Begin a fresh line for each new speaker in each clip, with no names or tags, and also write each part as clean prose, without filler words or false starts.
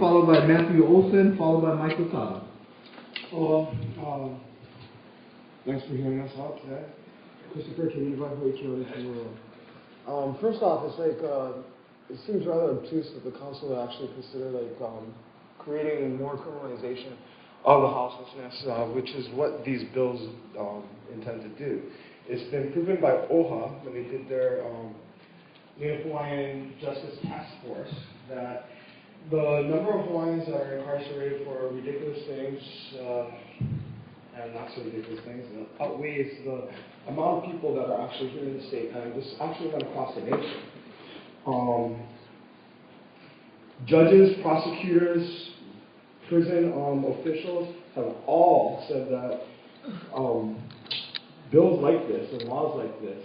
followed by Matthew Olson, followed by Michael Tata.
Hello. Thanks for hearing us out today. Christopher, can you invite me to the first off, it's like, it seems rather obtuse that the council would actually consider creating more criminalization of the houselessness, which is what these bills intend to do. It's been proven by OHA when they did their Native Hawaiian Justice Task Force that the number of Hawaiians that are incarcerated for ridiculous things and not so ridiculous things outweighs the amount of people that are actually here in the state, and this actually went across the nation. Judges, prosecutors, prison officials have all said that bills like this and laws like this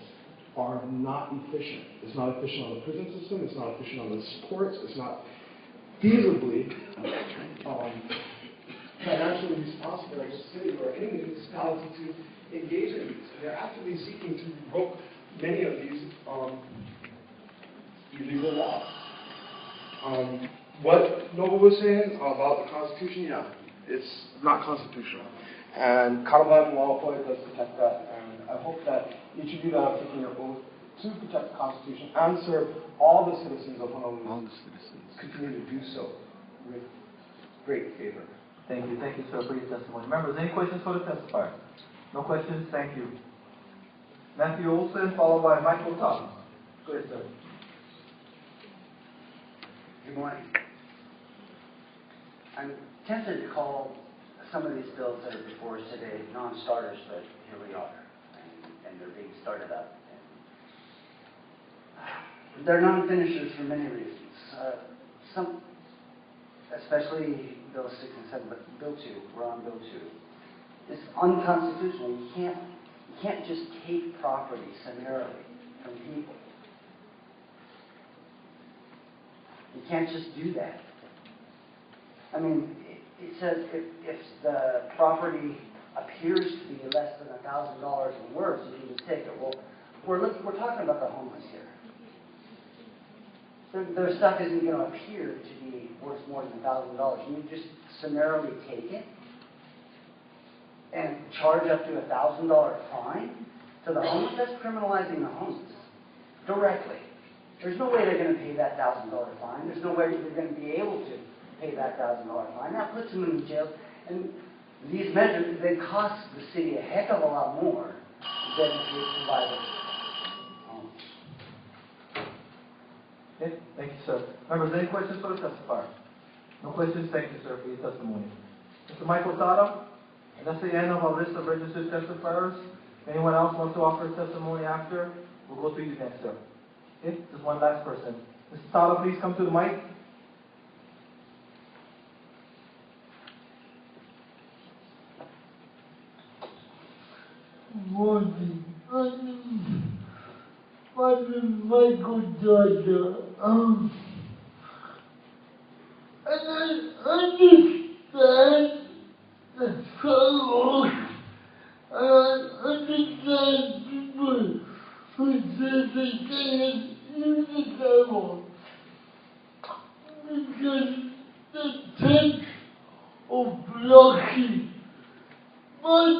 are not efficient. It's not efficient on the prison system, it's not efficient on the courts, it's not feasibly financially responsible as a city or any municipality to engage in these. And they're actively seeking to revoke many of these illegal laws. What Noble was saying about the Constitution, yeah, it's not constitutional. And Kapolei Hale does protect that. And I hope that each of you that are taking your oath to protect the Constitution and serve all the citizens of Honolulu continue to do so with great favor.
Thank you, sir, for your testimony. Members, any questions for the testifier? No questions? Thank you. Matthew Olson, followed by Michael Tata. Go ahead, sir.
Good morning. I'm tempted to call some of these bills that are before us today non-starters, but here we are, and they're being started up. They're non-finishers for many reasons. Some, especially Bill 6 and 7, but Bill 2, we're on Bill 2. It's unconstitutional. You can't just take property summarily from people. You can't just do that. I mean, it says if the property appears to be less than $1,000 and worse, you can just take it. Well, we're talking about the homeless here. Their stuff isn't going to appear to be worth more than $1,000. You just summarily take it and charge up to $1,000 fine to the homeless. That's criminalizing the homeless directly. There's no way they're going to pay that $1,000 fine. There's no way they're going to be able to pay that $1,000 fine. That puts them in jail. And these measures, they cost the city a heck of a lot more than it provided.
Okay, thank you, sir. Members, any questions for the testifier? No questions? Thank you, sir, for your testimony. Mr. Michael Tata, and that's the end of our list of registered testifiers. If anyone else wants to offer a testimony after, we'll go through you next, sir. Okay, just one last person. Mr. Tata, please come to the mic.
Morning. My name is Michael Tata. And I understand the struggles. I understand people who say they can't use the devil because the sense of blocking. But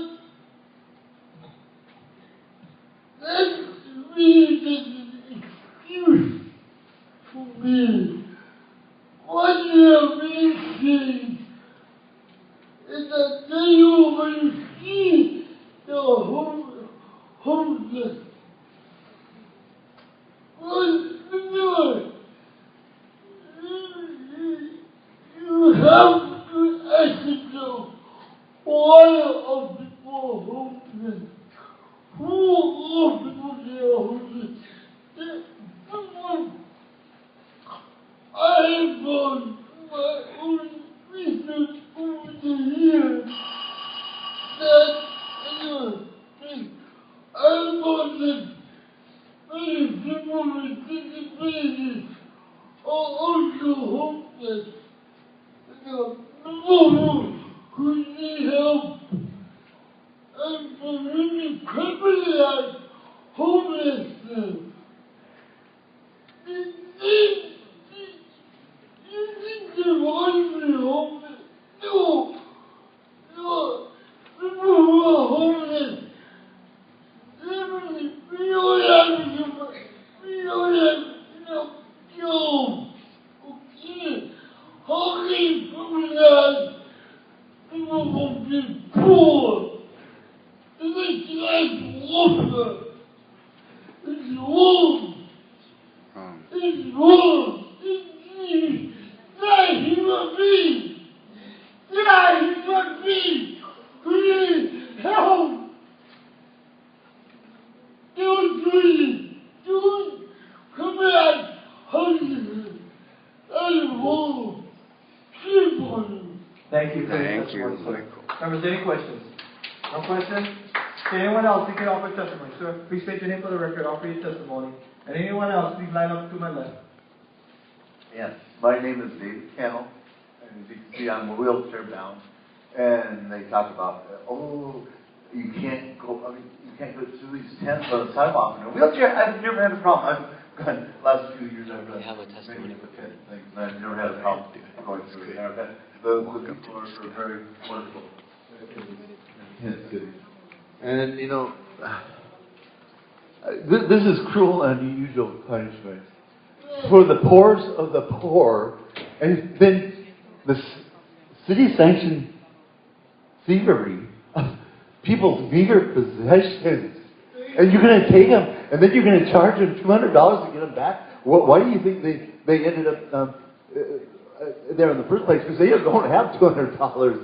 that's really an excuse for me. What they are missing is that they oversee the homeless. You have to ask yourself, why are people homeless? Who are people that are homeless? I have done my own research over the years that I thought that many people with disabilities are also homeless. People who need help. And for me to criminalize homelessness, you think the
Thank you for your testimony, sir. Members, any questions? No questions? Okay, anyone else seeking to offer testimony? Sir, please state your name for the record, offer your testimony. And anyone else, please line up to my left.
Yes, my name is David Cannell, and as you can see, I'm wheelchair bound. And they talk about, you can't go through these tents on the sidewalk in a wheelchair. I've never had a problem. I've gone, last few years I've done many of the tent things, and I've never had a problem going through it. The people are very wonderful in the city. And, you know, this is cruel and unusual punishment for the poorest of the poor, and then the city-sanctioned thievery of people's meager possessions. And you're going to take them, and then you're going to charge them $200 to get them back? Why do you think they ended up there in the first place? Because they don't have $200,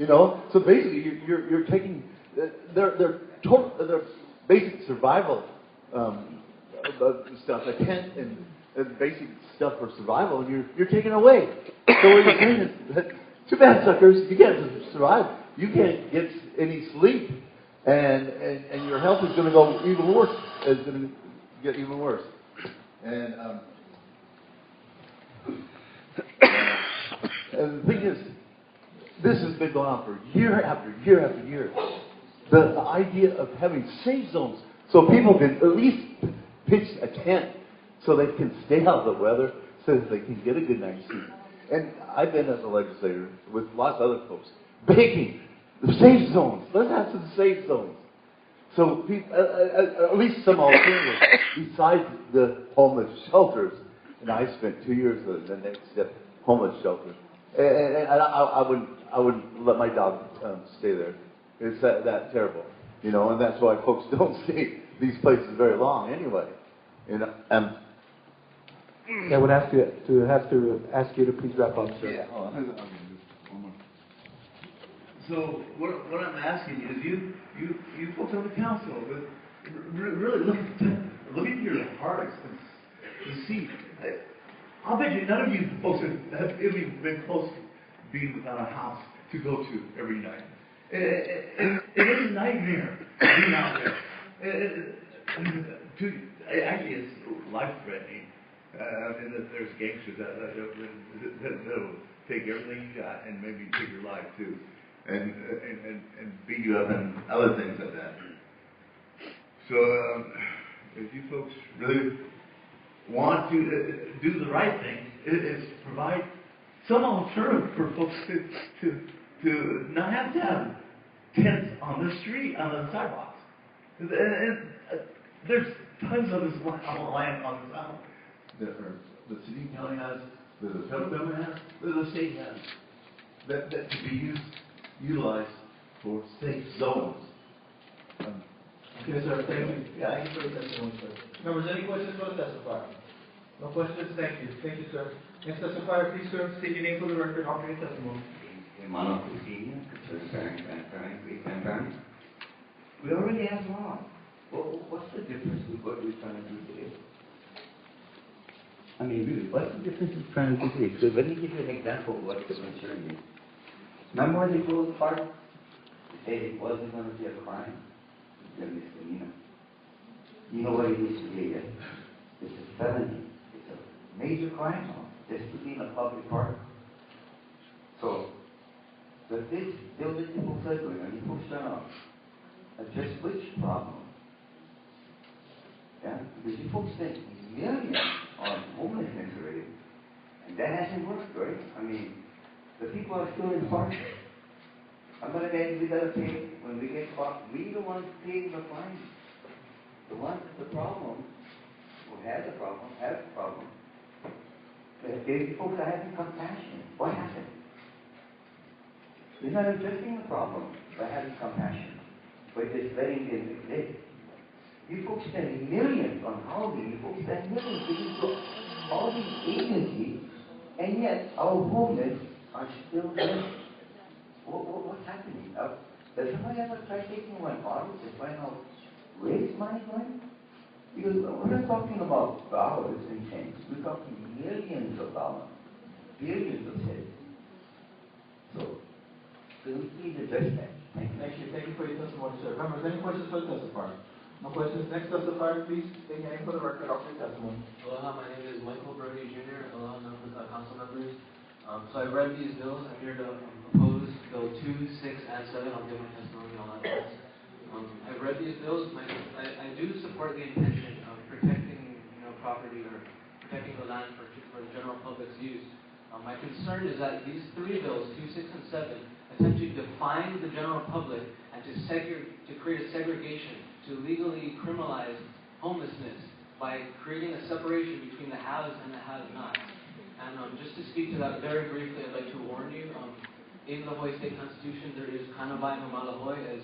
you know. So basically, you're taking their basic survival stuff, a tent and basic stuff for survival, and you're taking away. So what you're saying is that, too bad, suckers, you can't survive. You can't get any sleep, and your health is going to go even worse. It's going to get even worse. And the thing is, this has been going on for year after year after year. The idea of having safe zones so people can at least pitch a tent so they can stay out of the weather, so that they can get a good night's sleep. And I've been as a legislator with lots of other folks begging the safe zones. Let's have some safe zones. So people, at least some alternatives besides the homeless shelters. And I spent 2 years at the next step homeless shelter. And I wouldn't let my dog stay there. It's that terrible, you know, and that's why folks don't stay these places very long anyway. You know,
I would have to ask you to please wrap up, sir.
Yeah, hold on. One more. So what I'm asking is, you folks on the council, really look into your hearts and see. I'll bet you none of you folks have even been close to being without a house to go to every night. It is a nightmare being out there. Actually, it's life-threatening. And that there's gangsters that'll take everything you got and maybe take your life too, and beat you up and other things like that. So if you folks really want to do the right thing, is provide some alternative for folks to not have to have tents on the street, on the sidewalks. And there's tons of this land on this island that the city and county has, that the federal government has, that the state has, that can be utilized for safe zones.
Yes, sir. Thank you. Yeah, thank you for the testimony, sir. Members, any questions for the testifier? No questions? Thank you. Thank you, sir. Next testifier, please, sir, state your name for the record, offer your testimony.
Hermano Cristina, grandparents. We already have law. Well, what's the difference with what we're trying to do today? I mean, really, what's the difference in trying to do today? So let me give you an example of what the concern is. Remember when they closed the park? They said it wasn't going to be a crime. It's a misdemeanor. You know what it is today? It's a felony. It's a major crime now. Just to be in a public park. So, but this theoretical flagrant, and you folks turn off. Address which problem? Yeah, because you folks spend millions on homelessness already, and that hasn't worked, right? I mean, about stealing the park? I'm gonna say we gotta pay, when we get caught, we the ones paying the fine. The ones with the problem, who had the problem, have the problem. They folks are having compassion. What happened? You're not addressing the problem by having compassion, by just letting them live. You folks spend millions on housing, you folks spend millions giving to all these agencies, and yet our homeless are still there. What's happening? Does somebody ever try taking one audit to find out where is money going? Because we're not talking about dollars and cents, we're talking millions of dollars, billions of cents. So, could we please address that? Thank you.
Thank you for your testimony, sir. Members, any questions for the testifier? No questions. Next testifier, please state your name for the record of your testimony.
Aloha, my name is Michael Brody Jr. Aloha, council members. So I've read these bills. I'm here to oppose Bill 2, 6, and 7. I'll give my testimony on that once. I've read these bills. I do support the intention of protecting, property or protecting the land for the general public's use. My concern is that these three bills, 2, 6, and 7, attempt to define the general public and to create a segregation, to legally criminalize homelessness by creating a separation between the haves and the have-nots. And just to speak to that very briefly, I'd like to warn you, in the Hawaii State Constitution, there is Kanawai no Malahoi, as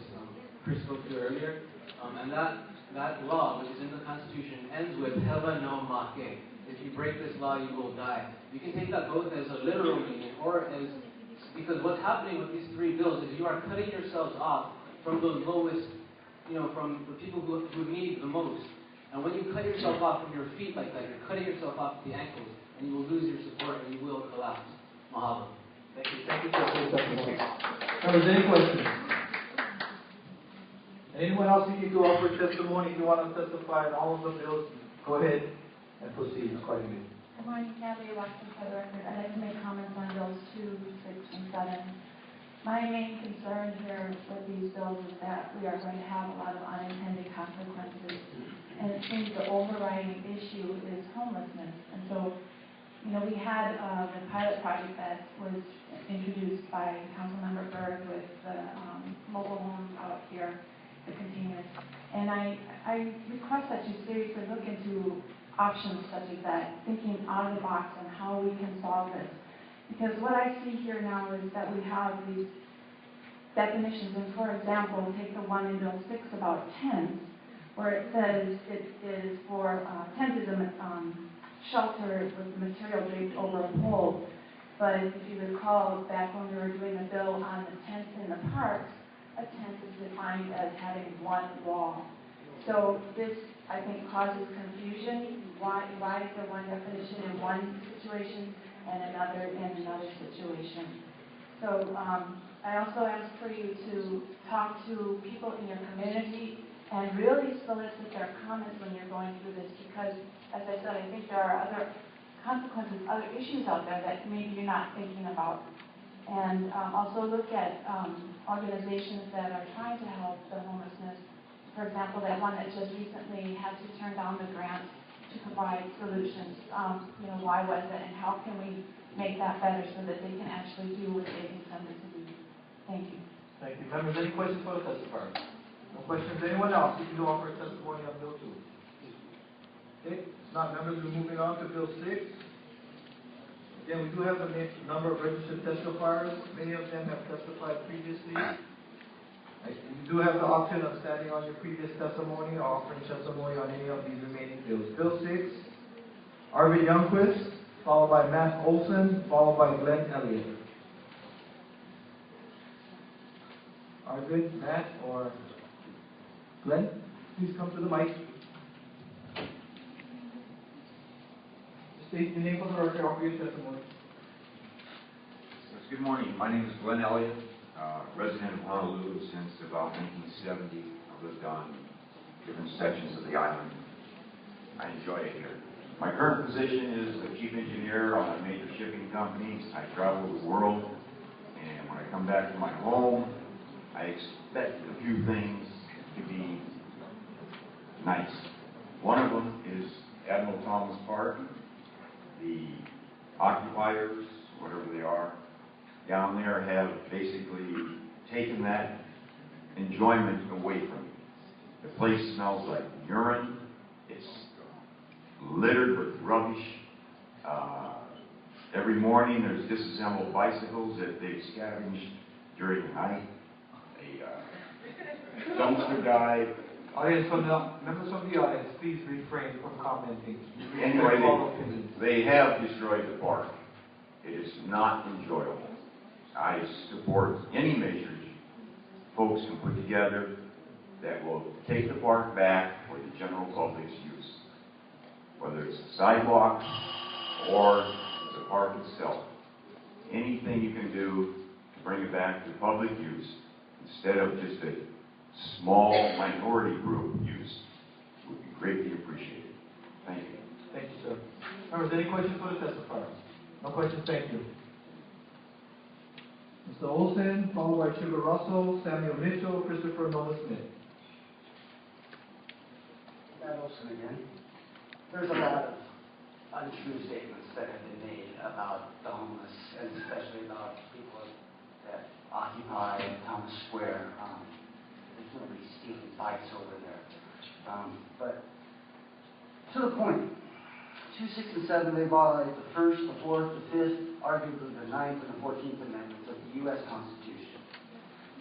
Chris spoke to earlier, and that law, which is in the Constitution, ends with Heva no Make. If you break this law, you will die. You can take that both as a literal meaning or as, because what's happening with these three bills is you are cutting yourselves off from the lowest, from the people who need the most. And when you cut yourself off from your feet like that, you're cutting yourself off at the ankles, and you will lose your support and you will collapse. Mahalo.
Thank you. Thank you, sir, for your testimony. Members, any questions? Anyone else seeking to offer testimony? If you want to testify on all of the bills, go ahead and proceed accordingly.
Good morning, Kathy, elected for the record. I'd like to make comments on bills 2, 6, and 7. My main concern here with these bills is that we are going to have a lot of unintended consequences. And it seems the overriding issue is homelessness. And so, we had the pilot project that was introduced by Councilmember Berg with the mobile homes out here, the continuous. And I request that you seriously look into options such as that, thinking out of the box on how we can solve this. Because what I see here now is that we have these definitions, and for example, take the one in Bill 6 about tents, where it says it is for, tent is a shelter with material draped over a pole. But if you recall, back when we were doing the bill on the tents in the parks, a tent is defined as having one wall. So this, I think, causes confusion. Why is there one definition in one situation and another in another situation? So I also ask for you to talk to people in your community and really solicit their comments when you're going through this, because, as I said, I think there are other consequences, other issues out there that maybe you're not thinking about. And also look at organizations that are trying to help the homelessness. For example, that one that just recently had to turn down the grant to provide solutions. Why was it, and how can we make that better so that they can actually do what they intended to do? Thank you.
Thank you. Members, any questions for the testifier? No questions. Anyone else seeking to offer a testimony on Bill 2? Okay. If not, members, we're moving on to Bill 6. Again, we do have a number of registered testifiers. Many of them have testified previously. You do have the option of standing on your previous testimony or offering testimony on any of these remaining bills. Bill 6, Arvid Youngquist, followed by Matt Olson, followed by Glenn Elliott. Arvid, Matt, or Glenn, please come to the mic. State your name for the record, offer your testimony.
Yes, good morning. My name is Glenn Elliott, resident of Honolulu since about 1970. I've lived on different sections of the island. I enjoy it here. My current position is the chief engineer on a major shipping company. I travel the world, and when I come back to my home, I expect a few things to be nice. One of them is Admiral Thomas Park. The occupiers, whatever they are, down there have basically taken that enjoyment away from you. The place smells like urine. It's littered with rubbish. Every morning there's disassembled bicycles that they've scavenged during the night. A dumpster dive.
Audience, members of the audience, please refrain from commenting.
Anyway, they have destroyed the park. It is not enjoyable. I support any measures folks can put together that will take the park back for the general public's use, whether it's the sidewalk or the park itself. Anything you can do to bring it back to public use instead of just a small minority group use would be greatly appreciated. Thank you.
Thank you, sir. Members, any questions for the testifiers? No questions, thank you. Mr. Olson, followed by Sugar Russell, Samuel Mitchell, Christopher Noah Smith.
Matt Olson again. There's a lot of untrue statements that have been made about the homeless, and especially about people that occupy Thomas Square. There's nobody stealing bikes over there. But to the point, 2, 6, and 7, they violate the 1st, the 4th, the 5th, arguably the 9th, and the 14th Amendments of the U.S. Constitution.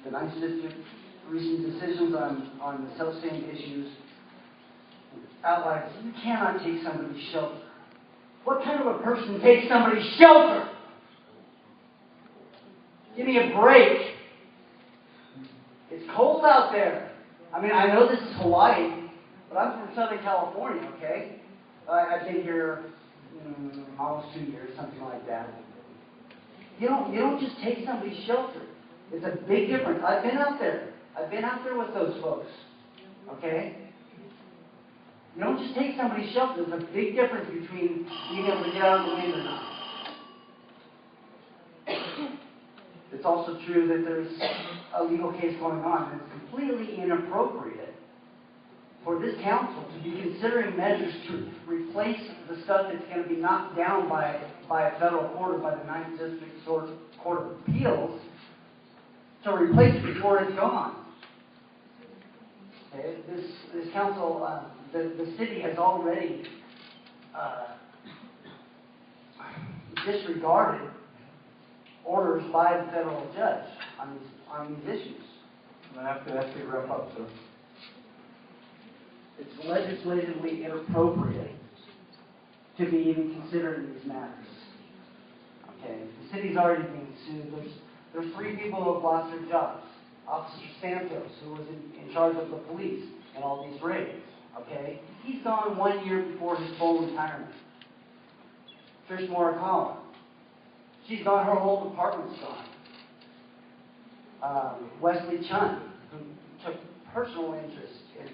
The 9th District recent decisions on the self-same issues outlines you cannot take somebody's shelter. What kind of a person takes somebody's shelter? Give me a break. It's cold out there. I mean, I know this is Hawaii, but I'm from Southern California, okay? I've been here almost 2 years, something like that. You don't just take somebody's shelter. It's a big difference. I've been out there. I've been out there with those folks, okay? You don't just take somebody's shelter. There's a big difference between being able to get out of the wind or not. It's also true that there's a legal case going on, and it's completely inappropriate for this council to be considering measures to replace the stuff that's going to be knocked down by a federal court or by the 9th District Court of Appeals to replace it before it's gone. Okay? This council, the city has already disregarded orders by the federal judge on these issues.
I'm going to have to ask you to wrap up, sir.
It's legislatively inappropriate to be even considering these matters. Okay, the city's already being sued. There's 3 people who have lost their jobs. Officer Santos, who was in charge of the police in all these raids. Okay, he's gone 1 year before his full retirement. Trish Morikawa, she's gone. Her whole department's gone. Wesley Chun, who took personal interest and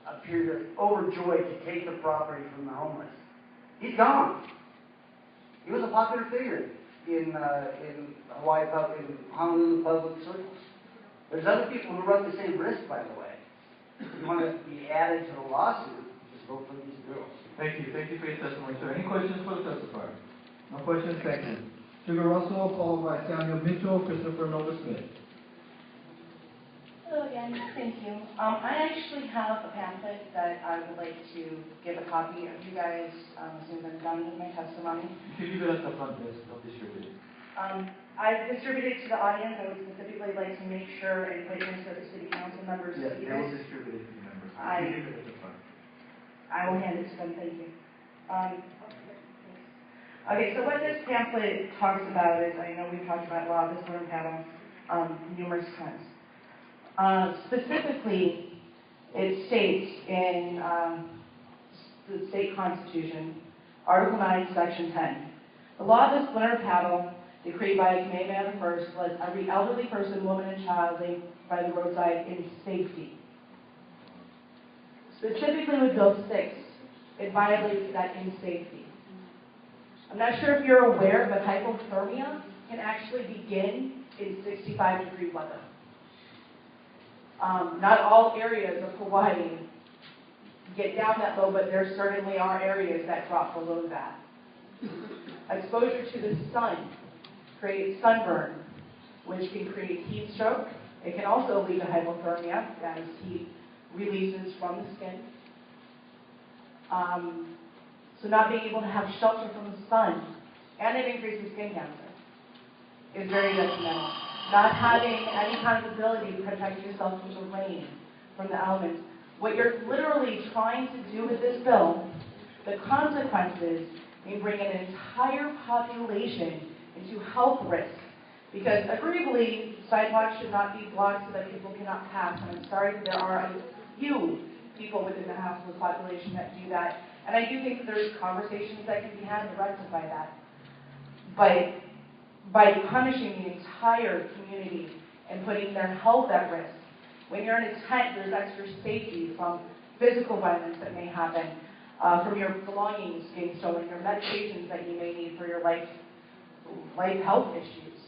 appeared overjoyed to take the property from the homeless. He's gone. He was a popular figure in Hawaii, in Honolulu public circles. There's other people who run the same risk, by the way. If you want to be added to the lawsuit, just vote for these bills.
Thank you. Thank you for your testimony, sir. Any questions for the testifier? No questions? Thank you. Sugar Russell, followed by Samuel Mitchell, Christopher Noah Smith.
Hello again, thank you. I actually have a pamphlet that I would like to give a copy of you guys as soon as I'm done with my testimony.
You can leave it at the front desk. Don't distribute it.
I distributed it to the audience. I would specifically like to make sure and put it into the city council members.
Yes, they will distribute it to the members. You can leave it at the front.
I will hand it to them, thank you. Okay, so what this pamphlet talks about is, I know we've talked about law, this one panel, numerous times. Specifically, it states in the state constitution, Article 9, Section 10, the law of this winter paddle, decreed by a commandment of the first, lets every elderly person, woman, and child lay by the roadside in safety. Specifically with Bill 6, it violates that in safety. I'm not sure if you're aware, but hypothermia can actually begin in 65-degree weather. Not all areas of Hawaii get down that low, but there certainly are areas that drop below that. Exposure to the sun create sunburn, which can create heat stroke. It can also lead to hypothermia as heat releases from the skin. So not being able to have shelter from the sun, and it increases skin cancer, is very detrimental. Not having any kind of ability to protect yourself from the rain, from the elements. What you're literally trying to do with this bill, the consequences may bring an entire population into health risk. Because agreeably, sidewalks should not be blocked so that people cannot pass. And I'm sorry that there are a few people within the household population that do that. And I do think that there's conversations that can be had to rectify that. But by punishing the entire community and putting their health at risk, when you're in a tent, there's extra safety from physical violence that may happen, from your belongings being stolen, your medications that you may need for your life health issues.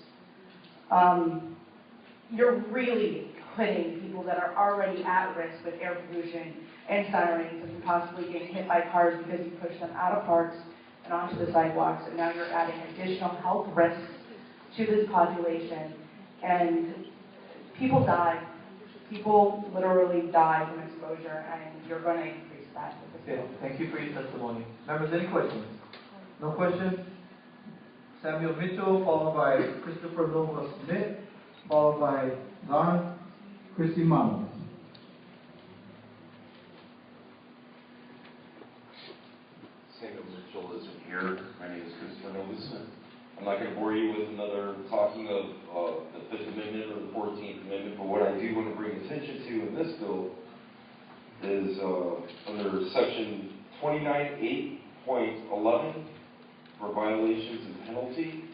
You're really putting people that are already at risk with air pollution and sirens and possibly getting hit by cars because you push them out of parks and onto the sidewalks, and now you're adding additional health risks to this population, and people die. People literally die from exposure, and you're going to increase that with this
Okay,
bill.
thank you for your testimony. Members, any questions? No questions? Samuel Mitchell, followed by Christopher Nova Smith, followed by Don Crisimano.
Samuel Mitchell isn't here. My name is Christopher Nova Smith. I'm not going to bore you with another talking of the Fifth Amendment or the 14th Amendment, but what I do want to bring attention to in this bill is under section 29.8.11 for violations and penalty.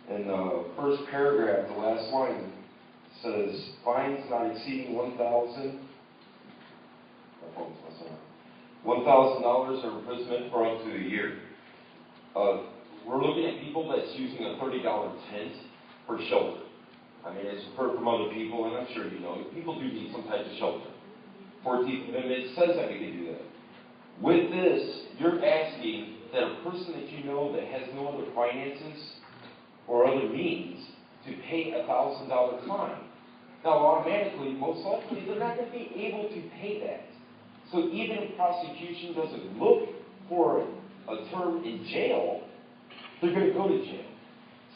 In the first paragraph, the last line says fines not exceeding $1,000 or imprisonment for up to a year. We're looking at people that's using a $30 tent for shelter. I mean, it's heard from other people, and I'm sure you know, people do need some type of shelter. 14th Amendment says that we can do that. With this, you're asking that a person that you know that has no other finances or other means to pay a $1,000 fine. Now, automatically, most likely, they're not going to be able to pay that. So even if prosecution doesn't look for a term in jail, they're going to go to jail.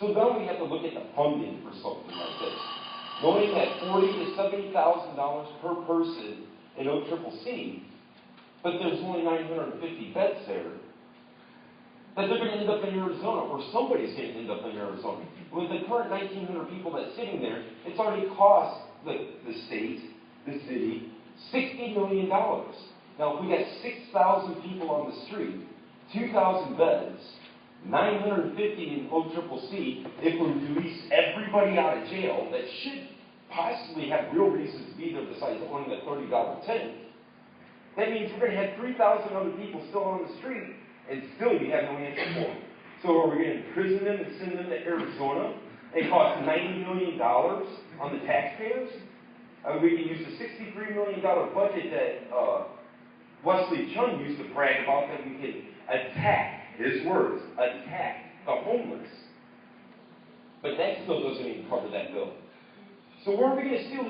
So then we have to look at the funding for something like this. Knowing that $40,000 to $70,000 per person in OCCC, but there's only 950 beds there, that they're going to end up in Arizona, or somebody's going to end up in Arizona. With the current 1,900 people that's sitting there, it's already cost the state, the city, $60 million. Now, if we got 6,000 people on the street, 2,000 beds, 950 in OCCC, if we release everybody out of jail that should possibly have real reasons to be there besides owning a $30 tent, that means we're going to have 3,000 other people still on the street, and still you have no answer for them. So are we going to imprison them and send them to Arizona? It costs $90 million on the taxpayers. We can use the $63 million budget that Wesley Chung used to brag about, that we could attack, his words, attack the homeless. But that still doesn't even cover that bill. So where are we going to steal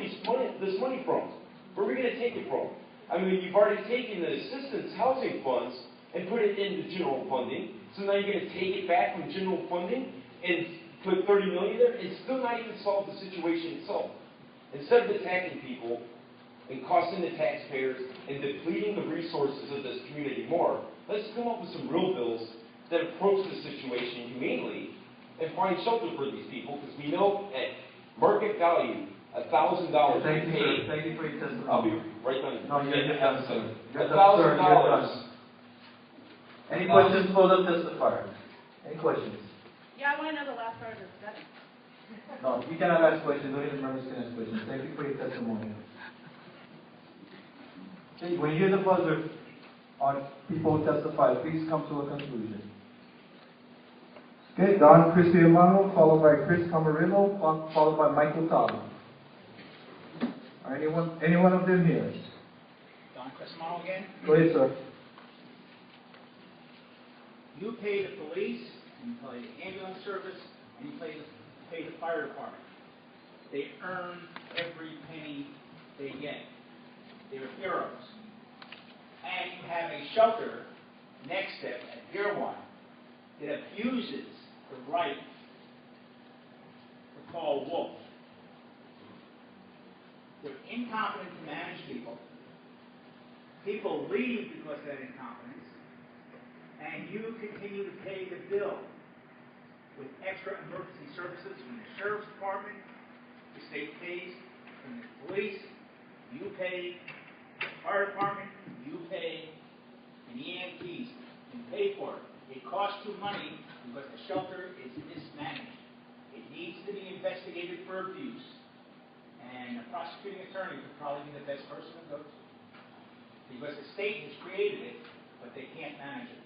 this money from? Where are we going to take it from? I mean, you've already taken the assistance housing funds and put it into general funding. So now you're going to take it back from general funding and put $30 million there and still not even solve the situation itself. Instead of attacking people and costing the taxpayers and depleting the resources of this community more, let's come up with some real bills that approach the situation humanely and find shelter for these people, because we know at market value, $1,000.
Thank you, sir. Thank you for your testimony.
I'll be right done.
No, you're done, sir. You're done, sir.
$1,000.
You're done. Any questions for the testifier? Any questions?
Yeah, I want to know the last part of this.
No, you cannot ask questions. Only the members can ask questions. Thank you for your testimony. Okay, when you hear the buzzer on people who testify, please come to a conclusion. Okay, Don Cristiamano, followed by Chris Camarillo, followed by Michael Tala. Are any one of them here?
Don Cristiamano again.
Go ahead, sir.
You pay the police, you pay the ambulance service, and you pay the fire department. They earn every penny they get. They're heroes. And you have a shelter next to it at Pier 1 that abuses the right to call wolf. They're incompetent to manage people. People leave because of that incompetence. And you continue to pay the bill with extra emergency services from the sheriff's department, the state pays, from the police, you pay, the fire department, you pay, and the EMTs, you pay for it. It costs you money because the shelter is mismanaged. It needs to be investigated for abuse. And the prosecuting attorney would probably be the best person to go to. Because the state has created it, but they can't manage it.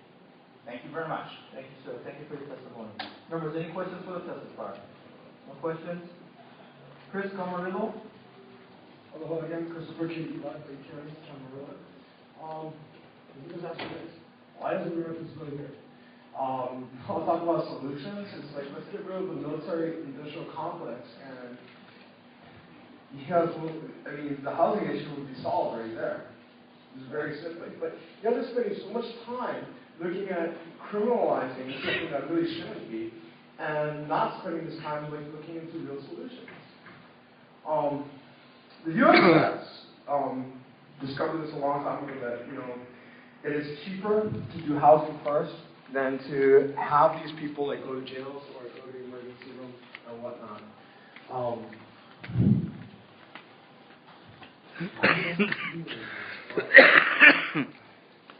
Thank you very much.
Thank you, sir. Thank you for your testimony. Members, any questions for the testifier? No questions? Chris Camarillo?
Hello again, Christopher King, Live HRS, Camarillo. You just asked me this. Why doesn't the reference go here? I'll talk about solutions. It's like, let's get rid of the military-industrial complex, and because, I mean, the housing issue would be solved right there. It's very simply. But you have to spend so much time looking at criminalizing something that really shouldn't be, and not spending this time like looking into real solutions. The U.S. has discovered this a long time ago that, you know, it is cheaper to do housing first than to have these people like go to jails or go to the emergency room or whatnot.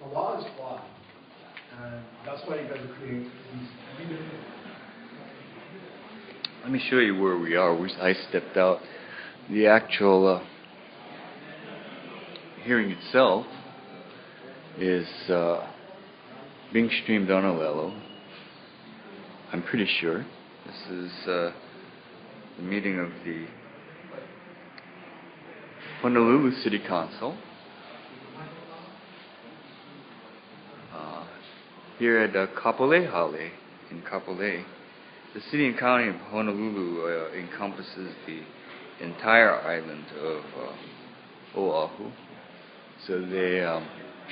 The law is flawed, and that's why you guys are creating these.
Let me show you where we are. I stepped out. The actual hearing itself is being streamed on Honolulu. I'm pretty sure. This is the meeting of the Honolulu City Council. Here at Kapolei Hale in Kapolei. The city and county of Honolulu encompasses the entire island of Oahu. So they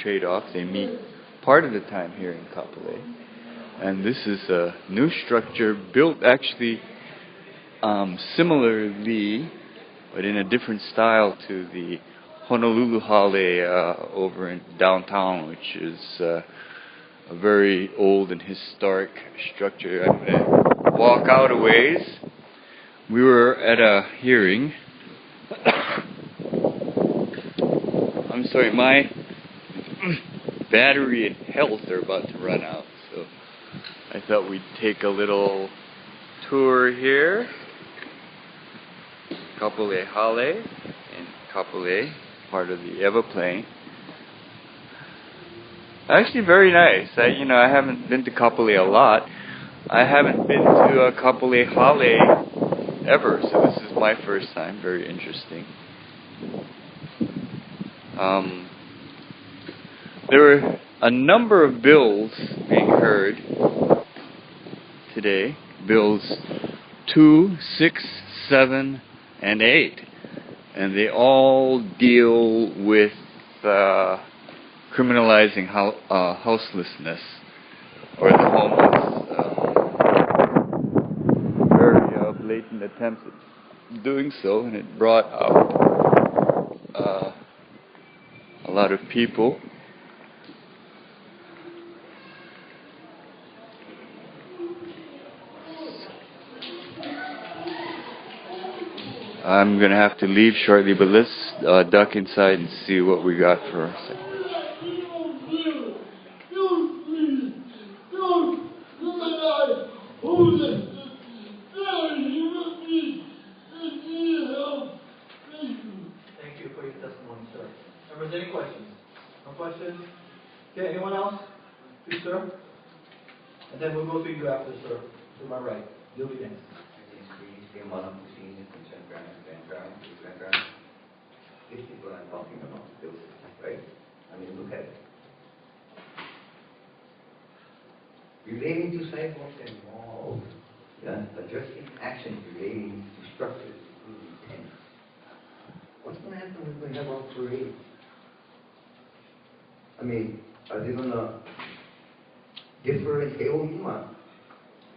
trade off. They meet part of the time here in Kapolei. And this is a new structure built actually similarly, but in a different style to the Honolulu Hale over in downtown, which is a very old and historic structure. I'm going to walk out a ways. We were at a hearing. I'm sorry, my battery and health are about to run out, so I thought we'd take a little tour here. Kapolei Hale in Kapolei, part of the Eva Plain. Actually, very nice. I haven't been to Kapolei a lot. I haven't been to Kapolei Hale ever, so this is my first time. Very interesting. There were a number of bills being heard today. Bills 2, 6, 7, and 8. And they all deal with criminalizing houselessness or the homeless. Very blatant attempts at doing so, and it brought out a lot of people. I'm going to have to leave shortly, but let's duck inside and see what we got for a second.
Thank you for your testimony, sir. Members, any questions? No questions? Okay, anyone else? Please, sir. And then we'll go to you after, sir. To my right. You'll be next.
These people I'm talking about, those, right? I mean, look at it. Relating to sidewalks and malls, addressing actions relating to structures, including tents. What's going to happen when we have our parade? I mean, are they going to differ and say, oh, you know what?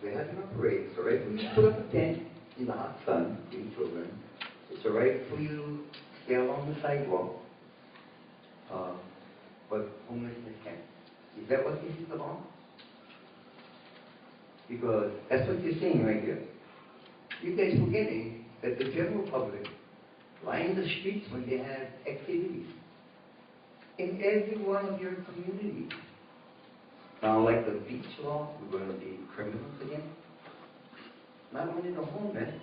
We're having a parade. It's all right for you to put up a tent in the hot sun for your children. It's all right for you to stay along the sidewalk. But homelessness can't. Is that what this is about? Because that's what you're saying right here. You guys forgetting that the general public line the streets when they have activities in every one of your communities. Now, like the beach law, we're going to be criminals again. Not only the homeless,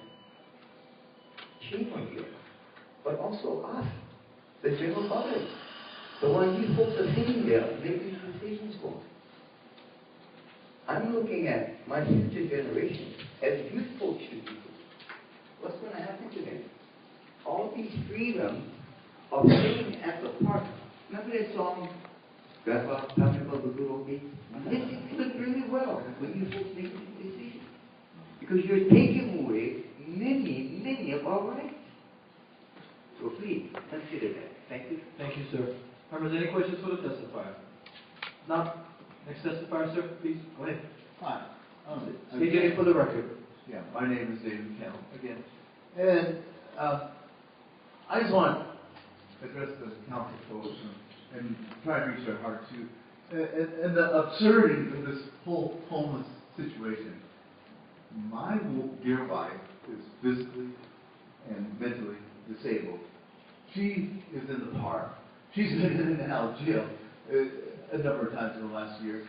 shame on you, but also us, the general public, the ones you folks are sitting there making decisions for. I'm looking at my future generation as youth folks should be. What's going to happen to them? All these freedoms of sitting at the park. Remember that song, Grandpa, tell me about the good old days? Listen to it really well when you folks make this decision. Because you're taking away many of our rights. So please, consider that. Thank you.
Thank you, sir. Members, any questions for the testifier? Now, next testifier, sir, please, go ahead.
Hi.
State your name for the record.
Yeah, my name is David Campbell again. And I just want to address the council folks and try to reach their heart too. And the absurdity of this whole homeless situation. My dear wife is physically and mentally disabled. She is in the park. She's been in and out of jail a number of times in the last year,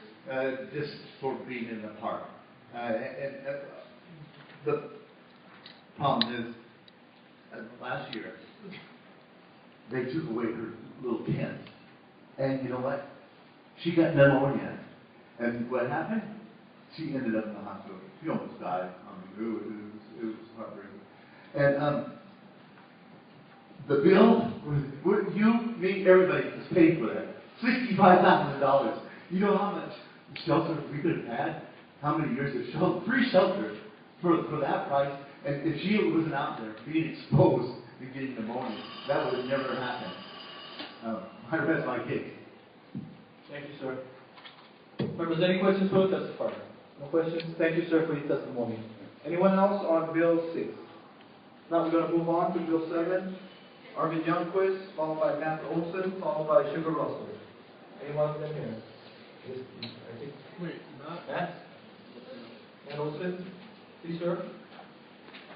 just for being in the park. The problem is, last year, they took away her little tent. And you know what? She got pneumonia. And what happened? She ended up in the hospital. She almost died. I mean, it was heartbreaking. And the bill, you, me, everybody was paid for that. $65,000. You know how much shelter we could have had? How many years of shelter, free shelter for that price? And if she wasn't out there being exposed and getting pneumonia, that would have never happened. I rest my case.
Thank you, sir. Members, any questions for the testifier? No questions? Thank you, sir, for your testimony. Anyone else on Bill 6? Now we're going to move on to Bill 7. Arvin Youngquist, followed by Matt Olson, followed by Sugar Russell. Anyone in here? Yes, I think.
Wait, not
Matt? Matt Olson? Please, sir.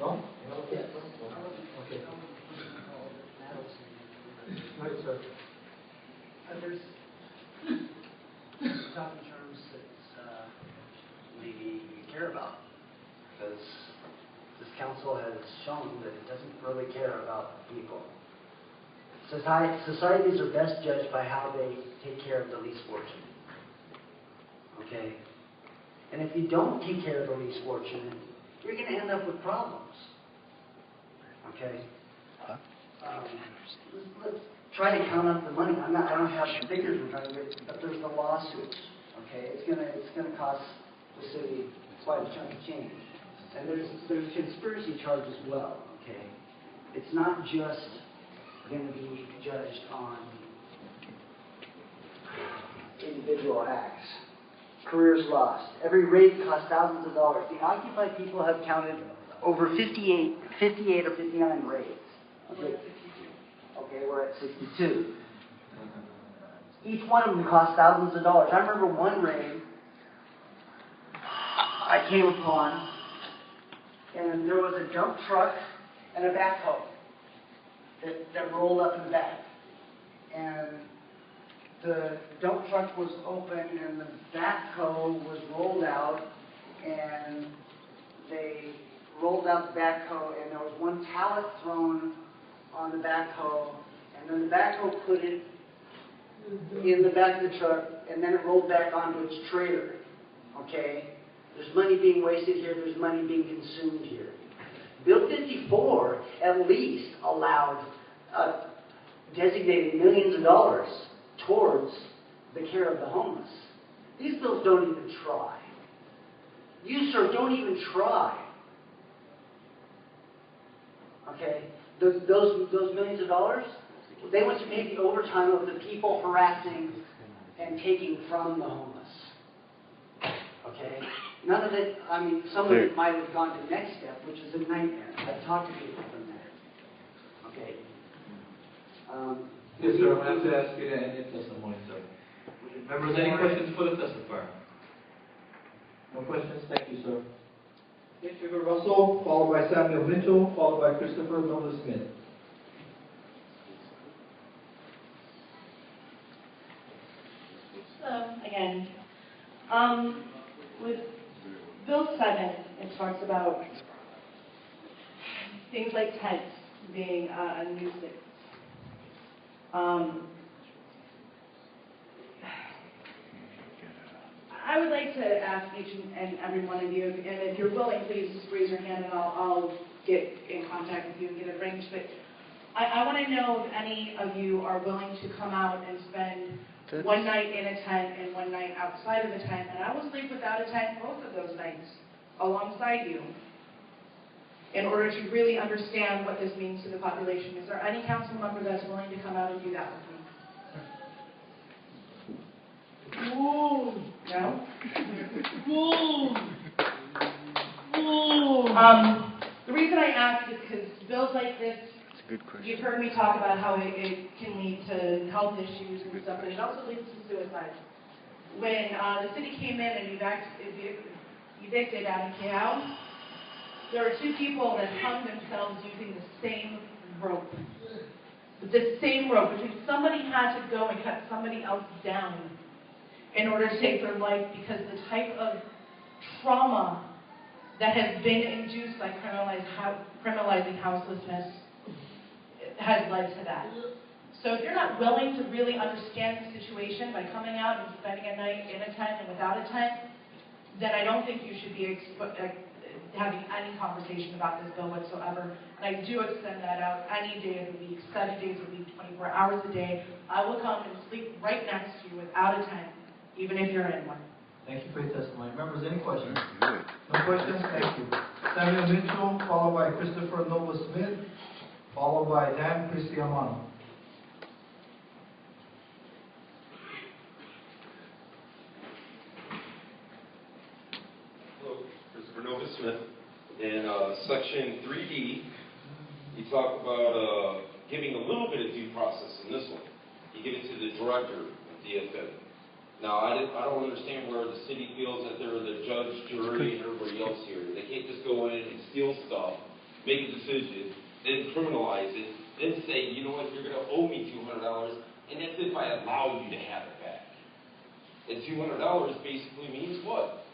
No? Okay. Okay. Right, sir.
There's talk in terms that maybe you care about, because this council has shown that it doesn't really care about people. Societies are best judged by how they take care of the least fortunate. Okay? And if you don't take care of the least fortunate, you're going to end up with problems. Okay? Let's try to count up the money. I don't have the figures we're trying to get, but there's the lawsuits. Okay? It's gonna cost the city quite a chunk of change. And there's conspiracy charge as well. Okay? It's not just going to be judged on individual acts. Careers lost. Every raid costs thousands of dollars. The Occupy people have counted over 58 or 59 raids. Okay, we're at 62. Each one of them cost thousands of dollars. I remember one raid I came upon, and there was a dump truck and a backhoe that rolled up in the back. And the dump truck was open and the backhoe was rolled out, and they rolled out the backhoe, and there was one pallet thrown on the backhoe, and then the backhoe put it in the back of the truck, and then it rolled back onto its trailer. Okay? There's money being wasted here, there's money being consumed here. Bill 54 at least allowed designated millions of dollars towards the care of the homeless. These bills don't even try. You, sir, don't even try Okay? Those millions of dollars, they went to pay the overtime of the people harassing and taking from the homeless. Okay? None of it, I mean, some of it might have gone to the next step, which is a nightmare. I've talked to people from there. Okay?
Yes, sir, I'm going to have to ask you to end your testimony, sir. Members, any questions for the testifier? No questions? Thank you, sir. Christopher Russell, followed by Samuel Mitchell, followed by Christopher Miller Smith.
Again, with Bill 7, it talks about things like tents being a nuisance. I would like to ask each and every one of you, and if you're willing, please just raise your hand and I'll get in contact with you and get it arranged. But I want to know if any of you are willing to come out and spend one night in a tent and one night outside of the tent, and I will sleep without a tent both of those nights alongside you in order to really understand what this means to the population. Is there any council member that's willing to come out and do that with me? No? The reason I ask is because bills like this, you've heard me talk about how it can lead to health issues and stuff, but it also leads to suicide. When the city came in and evicted Adam Kehoe, there were 2 people that hung themselves using the same rope. The same rope, which means somebody had to go and cut somebody else down in order to save their life, because the type of trauma that has been induced by criminalizing houselessness has led to that. So if you're not willing to really understand the situation by coming out and spending a night in a tent and without a tent, then I don't think you should be having any conversation about this bill whatsoever. And I do extend that out any day of the week, 7 days a week, 24 hours a day. I will come and sleep right next to you without a tent, even if you're in one.
Thank you for your testimony. Members, any questions? No questions? Thank you. Samuel Mitchell, followed by Christopher Noble Smith, followed by Dan Cristiamano.
Hello, Christopher Nova Smith. In section 3D, you talk about giving a little bit of due process in this one. You give it to the director of DFM. Now, I don't understand where the city feels that they're the judge, jury, and everybody else here. They can't just go in and steal stuff, make a decision, then criminalize it, then say, you know what, you're going to owe me $200, and that's if I allow you to have it back. And $200 basically means what?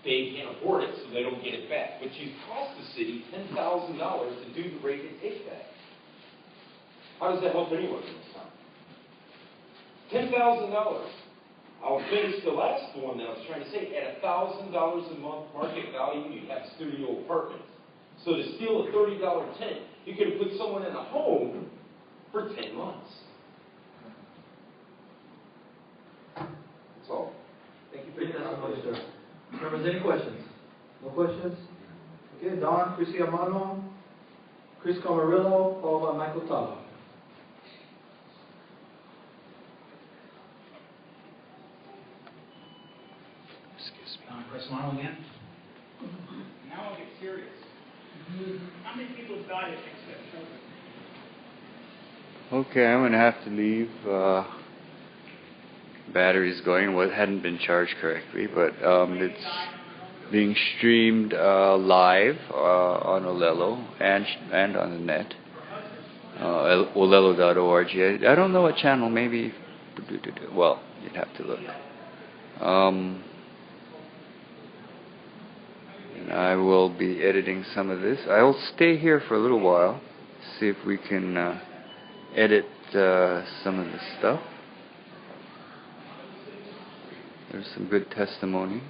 They can't afford it, so they don't get it back. But you cost the city $10,000 to do the rate and take back. How does that help anyone in this town? $10,000. I'll finish the last one that I was trying to say. At $1,000 a month market value, you have studio apartments. So to steal a $30 tent, you could have put someone in a home for 10 months. That's all.
Thank you for your testimony, sir. Members, any questions? No questions? Okay, Don Cristiamano, Chris Camarillo, followed by Michael Tala.
Chris Marlowe again. Now I'll get serious. How many people have died at except children?
Okay, I'm going to have to leave. Battery's going. Well, it hadn't been charged correctly, but it's being streamed live on Olelo and on the net. Olelo.org. I don't know what channel. Maybe. Well, you'd have to look. And I will be editing some of this. I will stay here for a little while, see if we can edit some of the stuff. There's some good testimony.